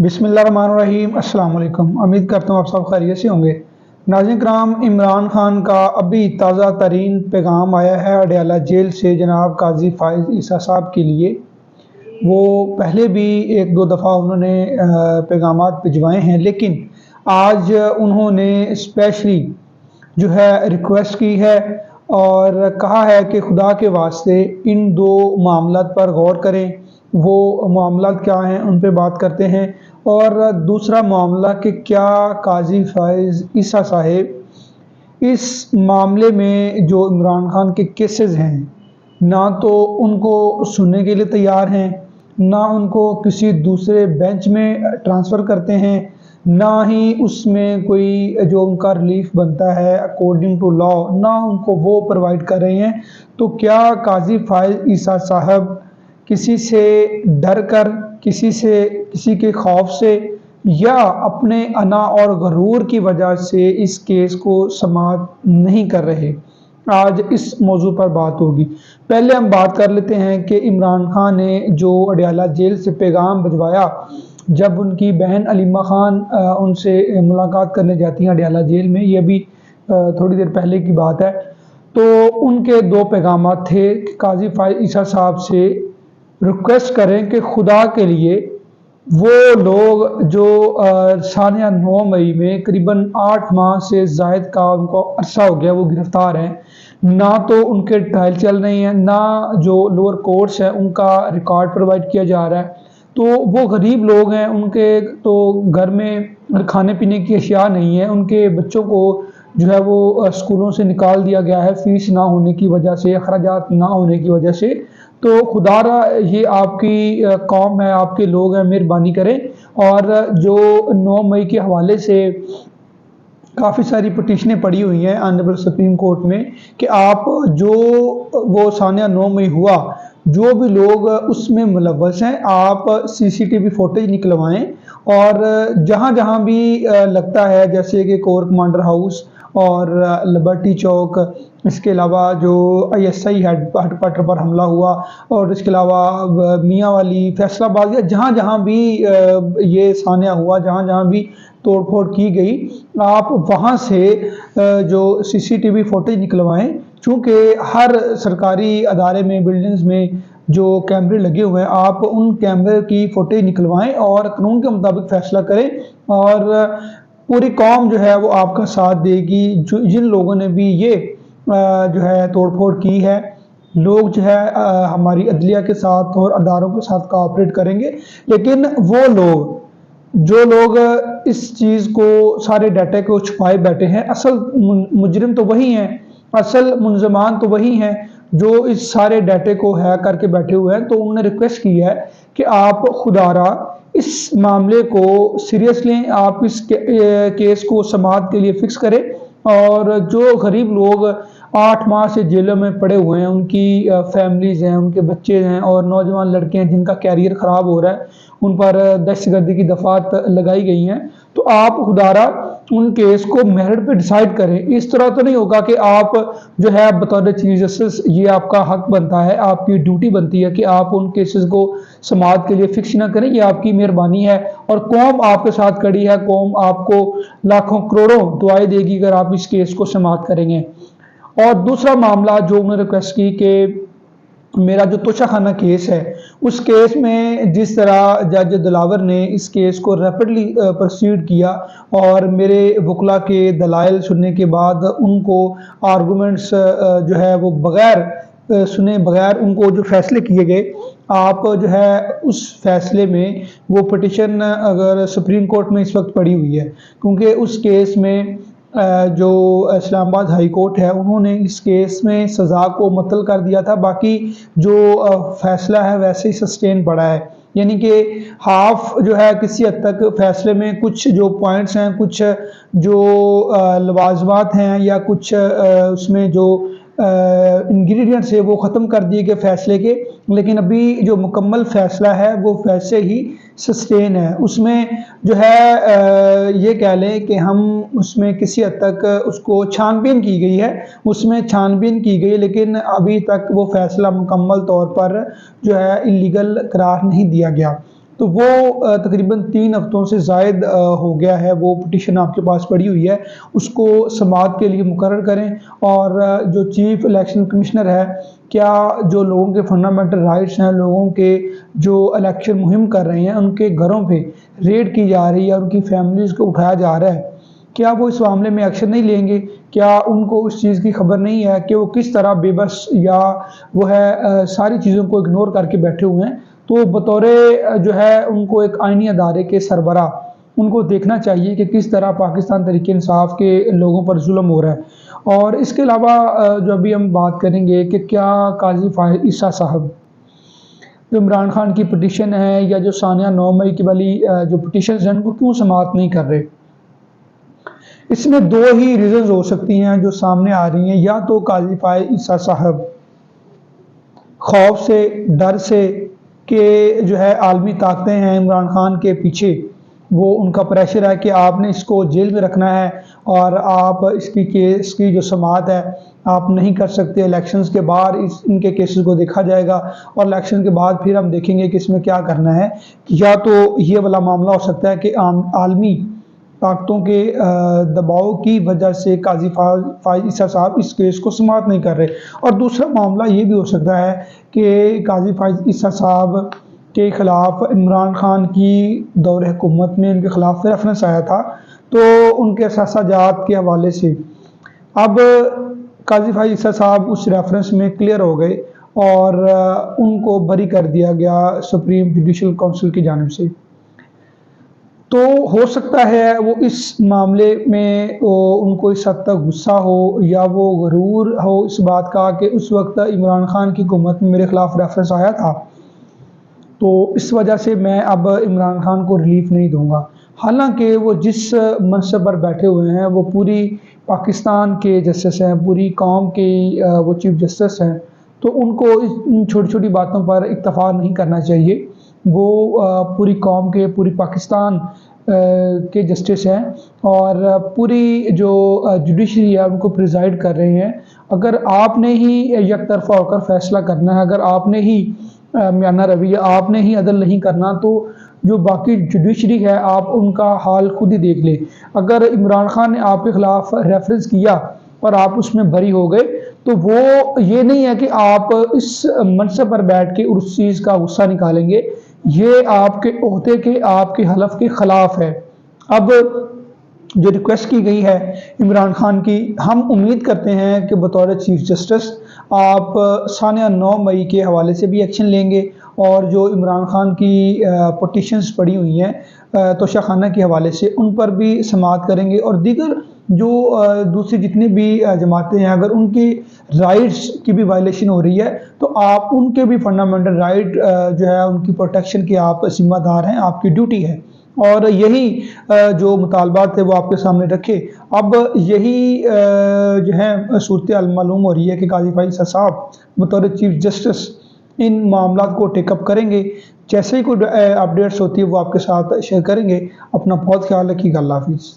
बिस्मिल्लाहिर्रहमानिर्रहीम। अस्सलाम वालेकुम। उम्मीद करता हूँ आप सब खैरियत से होंगे। नाज़रीन कराम, इमरान खान का अभी ताज़ा तरीन पैगाम आया है अडयाला जेल से जनाब काजी फ़ाइज़ ईसा साहब के लिए। वो पहले भी एक दो दफ़ा उन्होंने पैगामात भिजवाए हैं, लेकिन आज उन्होंने स्पेशली जो है रिक्वेस्ट की है और कहा है कि खुदा के वास्ते इन दो मामलात पर गौर करें। वो मामलात क्या हैं उन पे बात करते हैं। और दूसरा मामला कि क्या काजी फ़ाइज़ ईसा साहब इस मामले में जो इमरान खान के केसेस हैं, ना तो उनको सुनने के लिए तैयार हैं, ना उनको किसी दूसरे बेंच में ट्रांसफ़र करते हैं, ना ही उसमें कोई जो उनका रिलीफ बनता है अकॉर्डिंग टू लॉ, ना उनको वो प्रोवाइड कर रहे हैं। तो क्या काजी फ़ाइज़ ईसा साहब किसी से डर कर, किसी के खौफ से, या अपने अना और गरूर की वजह से इस केस को समाप्त नहीं कर रहे? आज इस मौजू पर बात होगी। पहले हम बात कर लेते हैं कि इमरान खान ने जो अडयाला जेल से पैगाम भिजवाया, जब उनकी बहन अलीमा खान उनसे मुलाकात करने जाती हैं अडयाला जेल में, ये भी थोड़ी देर पहले की बात है, तो उनके दो पैगामात थे कि काजी फ़ाइज़ ईसा साहब से रिक्वेस्ट करें कि खुदा के लिए वो लोग जो सानिया 9 मई में करीबन 8 माह से ज़ायद का उनको अरसा हो गया वो गिरफ़्तार हैं, ना तो उनके ट्रायल चल रहे हैं, ना जो लोअर कोर्ट्स हैं उनका रिकॉर्ड प्रोवाइड किया जा रहा है। तो वो गरीब लोग हैं, उनके तो घर में खाने पीने की अशिया नहीं है, उनके बच्चों को जो है वो स्कूलों से निकाल दिया गया है फ़ीस ना होने की वजह से, अखराजात ना होने की वजह से। तो खुदारा ये आपकी कौम है, आपके लोग हैं, मेहरबानी करें। और जो 9 मई के हवाले से काफ़ी सारी पिटीशनें पड़ी हुई हैं ऑनरेबल सुप्रीम कोर्ट में कि आप जो वो सानिया 9 मई हुआ, जो भी लोग उसमें मुलव्वस हैं, आप सीसीटीवी फुटेज निकलवाएं। और जहाँ जहाँ भी लगता है, जैसे कि कोर कमांडर हाउस और लिबर्टी चौक, इसके अलावा जो ISI हेडक्वार्टर पर हमला हुआ, और इसके अलावा मियाँ वाली, फैसलाबाद, या जहाँ जहाँ भी ये सानिया हुआ, जहाँ जहाँ भी तोड़फोड़ की गई, आप वहाँ से जो CCTV फुटेज निकलवाएं। चूँकि हर सरकारी अदारे में, बिल्डिंग्स में जो कैमरे लगे हुए हैं, आप उन कैमरे की फुटेज निकलवाएं और कानून के मुताबिक फ़ैसला करें। और पूरी कौम जो है वो आपका साथ देगी। जिन लोगों ने भी ये जो है तोड़फोड़ की है, लोग जो है हमारी अदलिया के साथ और अदारों के साथ कोऑपरेट करेंगे। लेकिन वो लोग जो लोग इस चीज़ को, सारे डाटा को छुपाए बैठे हैं, असल मुजरिम तो वही हैं, असल मुलज़मान तो वही हैं जो इस सारे डाटे को हैक करके बैठे हुए हैं। तो उन्होंने रिक्वेस्ट की है कि आप खुदारा इस मामले को सीरियस लें, आप इस केस को समाअत के लिए फ़िक्स करें। और जो गरीब लोग 8 माह से जेलों में पड़े हुए हैं, उनकी फैमिलीज़ हैं, उनके बच्चे हैं और नौजवान लड़के हैं जिनका कैरियर ख़राब हो रहा है, उन पर दहशतगर्दी की दफ़ात लगाई गई हैं। तो आप खुदारा उन केस को मेरिट पे डिसाइड करें। इस तरह तो नहीं होगा कि आप जो है बतौर चीफ जस्टिस, ये आपका हक बनता है, आपकी ड्यूटी बनती है कि आप उन केसेस को समाअत के लिए फिक्स ना करें। ये आपकी मेहरबानी है और कौम आपके साथ खड़ी है, कौम आपको लाखों करोड़ों दुआएं देगी अगर आप इस केस को समाअत करेंगे। और दूसरा मामला जो उन्होंने रिक्वेस्ट की कि मेरा जो तोशाखाना केस है, उस केस में जिस तरह जज दिलावर ने इस केस को रैपिडली प्रोसीड किया और मेरे वकला के दलाइल सुनने के बाद उनको आर्गूमेंट्स जो है वो बगैर सुने बगैर उनको जो फैसले किए गए, आप जो है उस फैसले में वो पिटिशन अगर सुप्रीम कोर्ट में इस वक्त पड़ी हुई है, क्योंकि उस केस में जो इस्लामाबाद हाई कोर्ट है, उन्होंने इस केस में सज़ा को मुअत्तल कर दिया था। बाकी जो फ़ैसला है वैसे ही सस्टेन पड़ा है, यानी कि हाफ जो है किसी हद तक फ़ैसले में कुछ जो पॉइंट्स हैं, कुछ जो लवाजमात हैं, या कुछ उसमें जो इंग्रेडिएंट्स है वो ख़त्म कर दिए गए फ़ैसले के, लेकिन अभी जो मुकम्मल फ़ैसला है वो वैसे ही सस्टेन है। उसमें जो है ये कह लें कि हम उसमें किसी हद तक उसको छानबीन की गई है, उसमें छानबीन की गई, लेकिन अभी तक वो फ़ैसला मुकम्मल तौर पर जो है इलीगल करार नहीं दिया गया। تو وہ تقریباً 3 ہفتوں سے زائد ہو گیا ہے، وہ پٹیشن آپ کے پاس پڑی ہوئی ہے، اس کو سماعت کے لیے مقرر کریں۔ اور جو چیف الیکشن کمشنر ہے، کیا جو لوگوں کے فنڈامنٹل رائٹس ہیں، لوگوں کے جو الیکشن مہم کر رہے ہیں ان کے گھروں پہ ریڈ کی جا رہی ہے، ان کی فیملیز کو اٹھایا جا رہا ہے، کیا وہ اس معاملے میں ایکشن نہیں لیں گے؟ کیا ان کو اس چیز کی خبر نہیں ہے کہ وہ کس طرح بے بس یا وہ ہے ساری چیزوں کو اگنور کر کے بیٹھے ہوئے ہیں؟ تو بطور جو ہے ان کو ایک آئینی ادارے کے سربراہ ان کو دیکھنا چاہیے کہ کس طرح پاکستان تحریک انصاف کے لوگوں پر ظلم ہو رہا ہے۔ اور اس کے علاوہ جو ابھی ہم بات کریں گے کہ کیا قاضی فائز عیسیٰ صاحب جو عمران خان کی پٹیشن ہے یا جو ثانیہ 9 مئی کی والی جو پٹیشنز ہیں ان کو کیوں سماعت نہیں کر رہے؟ اس میں 2 ہی ریزنز ہو سکتی ہیں جو سامنے آ رہی ہیں۔ یا تو قاضی فائز عیسیٰ صاحب خوف سے، ڈر سے کہ جو ہے عالمی طاقتیں ہیں عمران خان کے پیچھے، وہ ان کا پریشر ہے کہ آپ نے اس کو جیل میں رکھنا ہے اور آپ اس کی کیس کی جو سماعت ہے آپ نہیں کر سکتے، الیکشنز کے بعد ان کے کیسز کو دیکھا جائے گا اور الیکشن کے بعد پھر ہم دیکھیں گے کہ اس میں کیا کرنا ہے۔ یا تو یہ والا معاملہ ہو سکتا ہے کہ عالمی طاقتوں کے دباؤ کی وجہ سے قاضی فائز عیسیٰ صاحب اس کیس کو سماعت نہیں کر رہے۔ اور دوسرا معاملہ یہ بھی ہو سکتا ہے کہ قاضی فائز عیسیٰ صاحب کے خلاف عمران خان کی دور حکومت میں ان کے خلاف ریفرنس آیا تھا، تو ان کے اثاثہ جات کے حوالے سے اب قاضی فائز عیسیٰ صاحب اس ریفرنس میں کلیئر ہو گئے اور ان کو بری کر دیا گیا سپریم جوڈیشل کونسل کی جانب سے۔ تو ہو سکتا ہے وہ اس معاملے میں ان کو اس حد تک غصہ ہو یا وہ غرور ہو اس بات کا کہ اس وقت عمران خان کی حکومت میں میرے خلاف ریفرنس آیا تھا، تو اس وجہ سے میں اب عمران خان کو ریلیف نہیں دوں گا۔ حالانکہ وہ جس منصب پر بیٹھے ہوئے ہیں وہ پوری پاکستان کے جسٹس ہیں، پوری قوم کے وہ چیف جسٹس ہیں، تو ان کو ان چھوٹی چھوٹی باتوں پر اکتفا نہیں کرنا چاہیے۔ وہ پوری قوم کے، پوری پاکستان کے جسٹس ہیں اور پوری جو جوڈیشری ہے ان کو پریزائڈ کر رہے ہیں۔ اگر آپ نے ہی یک طرفہ ہو کر فیصلہ کرنا ہے، اگر آپ نے ہی میانہ رویہ، آپ نے ہی عدل نہیں کرنا، تو جو باقی جوڈیشری ہے آپ ان کا حال خود ہی دیکھ لیں۔ اگر عمران خان نے آپ کے خلاف ریفرنس کیا اور آپ اس میں بری ہو گئے تو وہ یہ نہیں ہے کہ آپ اس منصب پر بیٹھ کے اس چیز کا غصہ نکالیں گے، یہ آپ کے عہدے کے، آپ کے حلف کے خلاف ہے۔ اب جو ریکویسٹ کی گئی ہے عمران خان کی، ہم امید کرتے ہیں کہ بطور چیف جسٹس آپ ثانیہ 9 مئی کے حوالے سے بھی ایکشن لیں گے اور جو عمران خان کی پٹیشنز پڑی ہوئی ہیں توشہ خانہ کے حوالے سے ان پر بھی سماعت کریں گے، اور دیگر جو دوسری جتنی بھی جماعتیں ہیں اگر ان کی رائٹس کی بھی وائلیشن ہو رہی ہے تو آپ ان کے بھی فنڈامنٹل رائٹ جو ہے ان کی پروٹیکشن کے آپ ذمہ دار ہیں، آپ کی ڈیوٹی ہے، اور یہی جو مطالبات تھے وہ آپ کے سامنے رکھے۔ اب یہی جو ہے صورتحال معلوم ہو رہی ہے کہ قاضی فائز عیسیٰ صاحب بطور چیف جسٹس ان معاملات کو ٹیک اپ کریں گے۔ جیسے ہی کوئی اپڈیٹس ہوتی ہے وہ آپ کے ساتھ شیئر کریں گے۔ اپنا بہت خیال رکھیے گا۔ اللہ حافظ۔